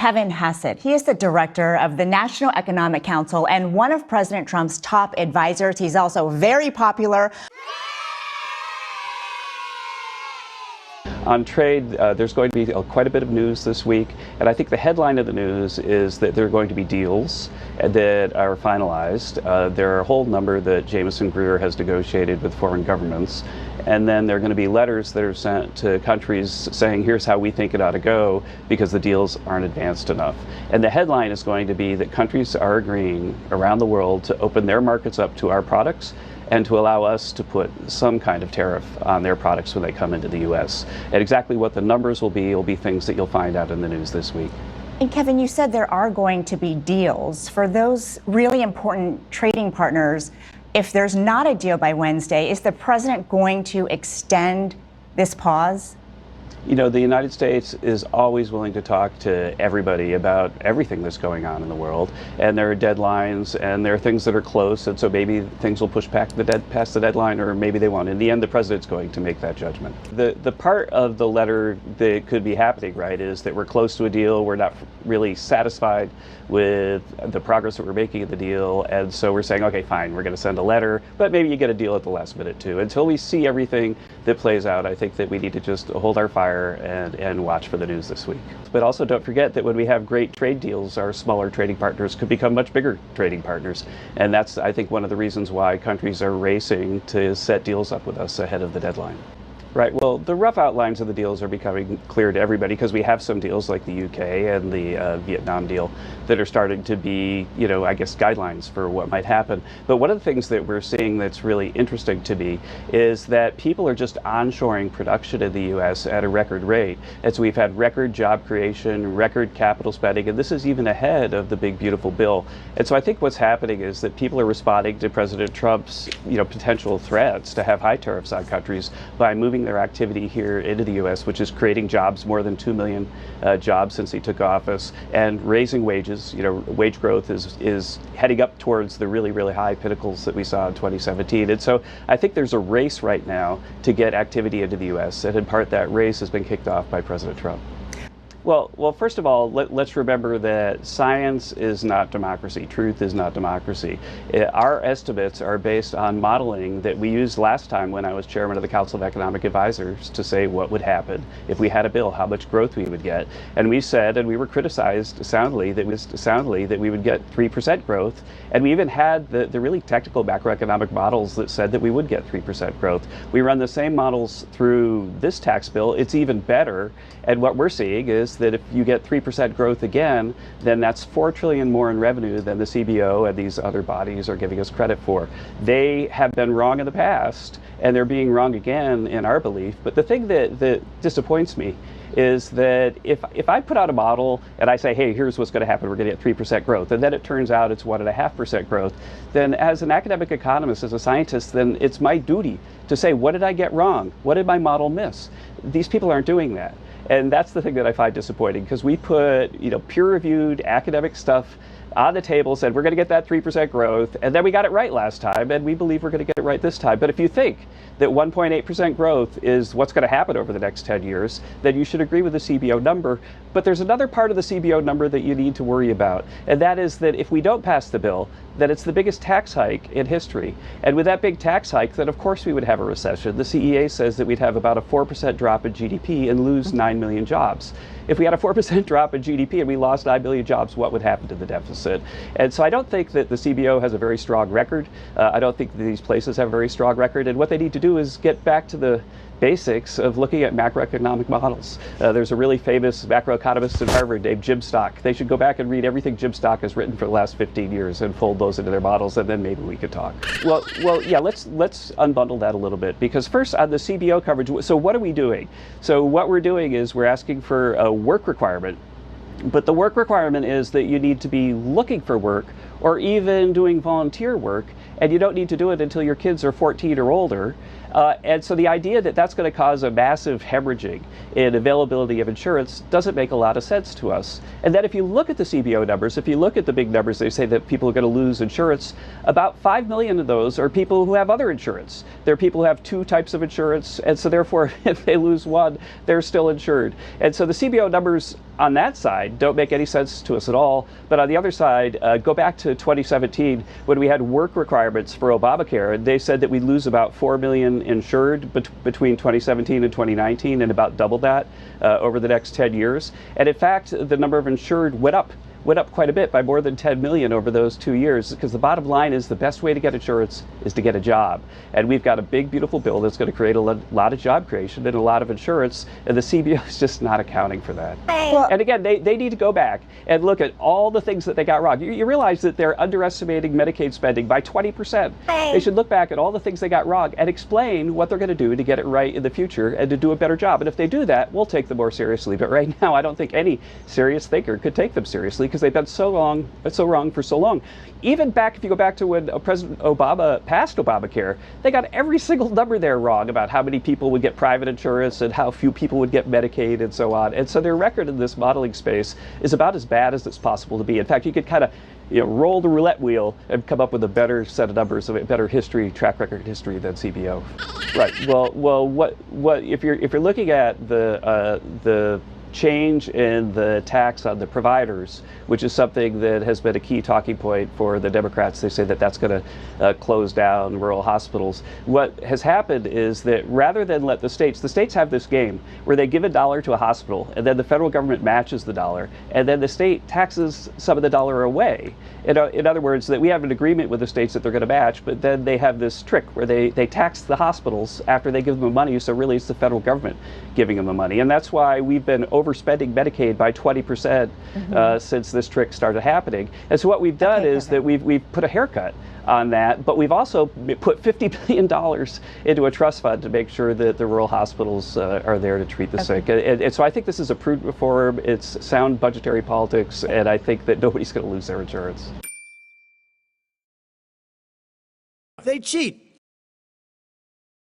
Kevin Hassett. He is the director of the National Economic Council and one of President Trump's top advisors. He's also very popular. On trade, there's going to be quite a bit of news this week, and I think the headline of the news is that there are going to be deals that are finalized. There are a whole number that Jameson Greer has negotiated with foreign governments, and then there are going to be letters that are sent to countries saying, here's how we think it ought to go, because the deals aren't advanced enough. And the headline is going to be that countries are agreeing around the world to open their markets up to our products and to allow us to put some kind of tariff on their products when they come into the U.S. And exactly what the numbers will be things that you'll find out in the news this week. And Kevin, you said there are going to be deals. For those really important trading partners, if there's not a deal by Wednesday, is the president going to extend this pause? You know, the United States is always willing to talk to everybody about everything that's going on in the world. And there are deadlines and there are things that are close. And so maybe things will push past the deadline, or maybe they won't. In the end, the president's going to make that judgment. The part of the letter that could be happening, right, is that we're close to a deal. We're not really satisfied with the progress that we're making in the deal. And so we're saying, OK, fine, we're going to send a letter. But maybe you get a deal at the last minute, too. Until we see everything that plays out, I think that we need to just hold our fire and watch for the news this week. But also don't forget that when we have great trade deals, our smaller trading partners could become much bigger trading partners. And that's, I think, one of the reasons why countries are racing to set deals up with us ahead of the deadline. Right. Well, the rough outlines of the deals are becoming clear to everybody because we have some deals like the UK and the Vietnam deal that are starting to be, you know, I guess guidelines for what might happen. But one of the things that we're seeing that's really interesting to me is that people are just onshoring production in the U.S. at a record rate. And so we've had record job creation, record capital spending, and this is even ahead of the big, beautiful bill. And so I think what's happening is that people are responding to President Trump's, you know, potential threats to have high tariffs on countries by moving their activity here into the U.S., which is creating jobs, more than 2 million jobs since he took office, and raising wages. You know, wage growth is heading up towards the really, really high pinnacles that we saw in 2017. And so I think there's a race right now to get activity into the U.S., and in part that race has been kicked off by President Trump. Well, first of all, let's remember that science is not democracy. Truth is not democracy. Our estimates are based on modeling that we used last time when I was chairman of the Council of Economic Advisors to say what would happen if we had a bill, how much growth we would get. And we said, and we were criticized soundly that we would get 3% growth. And we even had the really technical macroeconomic models that said that we would get 3% growth. We run the same models through this tax bill. It's even better. And what we're seeing is that if you get 3% growth again, then that's $4 trillion more in revenue than the CBO and these other bodies are giving us credit for. They have been wrong in the past, and they're being wrong again in our belief. But the thing that disappoints me is that if I put out a model and I say, hey, here's what's going to happen, we're going to get 3% growth, and then it turns out it's 1.5% growth, then as an academic economist, as a scientist, then it's my duty to say, what did I get wrong? What did my model miss? These people aren't doing that. And that's the thing that I find disappointing, because we put, you know, peer-reviewed academic stuff on the table, said we're going to get that 3% growth, and then we got it right last time, and we believe we're going to get it right this time. But if you think that 1.8% growth is what's going to happen over the next 10 years, then you should agree with the CBO number. But there's another part of the CBO number that you need to worry about, and that is that if we don't pass the bill, that it's the biggest tax hike in history. And with that big tax hike, then of course we would have a recession. The CEA says that we'd have about a 4% drop in GDP and lose 9 million jobs. If we had a 4% drop in GDP and we lost 9 million jobs, what would happen to the deficit? And so I don't think that the CBO has a very strong record. I don't think that these places have a very strong record. And what they need to do is get back to the basics of looking at macroeconomic models. There's a really famous macroeconomist at Harvard named Jim Stock. They should go back and read everything Jim Stock has written for the last 15 years and fold those into their models, and then maybe we could talk. Well, yeah, let's unbundle that a little bit, because first on the CBO coverage, so what are we doing? So what we're doing is we're asking for a work requirement, but the work requirement is that you need to be looking for work or even doing volunteer work, and you don't need to do it until your kids are 14 or older. And so the idea that that's going to cause a massive hemorrhaging in availability of insurance doesn't make a lot of sense to us. And then if you look at the CBO numbers, if you look at the big numbers, they say that people are going to lose insurance. About 5 million of those are people who have other insurance. There are people who have two types of insurance, and so therefore if they lose one, they're still insured. And so the CBO numbers on that side don't make any sense to us at all. But on the other side, go back to 2017 when we had work requirements for Obamacare, and they said that we'd lose about 4 million insured between 2017 and 2019, and about double that over the next 10 years. And in fact, the number of insured went up quite a bit by more than 10 million over those 2 years, because the bottom line is the best way to get insurance is to get a job. And we've got a big, beautiful bill that's going to create a lot of job creation and a lot of insurance, and the CBO is just not accounting for that. Well, and again, they need to go back and look at all the things that they got wrong. You realize that they're underestimating Medicaid spending by 20%. They should look back at all the things they got wrong and explain what they're going to do to get it right in the future and to do a better job. And if they do that, we'll take them more seriously. But right now, I don't think any serious thinker could take them seriously, because they've been so wrong for so long. Even back, if you go back to when President Obama passed Obamacare, they got every single number there wrong about how many people would get private insurance and how few people would get Medicaid and so on. And so their record in this modeling space is about as bad as it's possible to be. In fact, you could kind of roll the roulette wheel and come up with a better set of numbers, a better track record history than CBO. Right. Well, what if you're looking at the change in the tax on the providers, which is something that has been a key talking point for the Democrats. They say that that's going to close down rural hospitals. What has happened is that rather than let the states have this game where they give $1 to a hospital, and then the federal government matches the dollar, and then the state taxes some of the dollar away. In other words, that we have an agreement with the states that they're going to match, but then they have this trick where they tax the hospitals after they give them the money, so really it's the federal government giving them the money. And that's why we've been overspending Medicaid by 20% since this trick started happening. And so what we've done is that we've put a haircut on that, but we've also put $50 billion into a trust fund to make sure that the rural hospitals are there to treat the sick. And so I think this is a prudent reform. It's sound budgetary politics, and I think that nobody's going to lose their insurance. They cheat.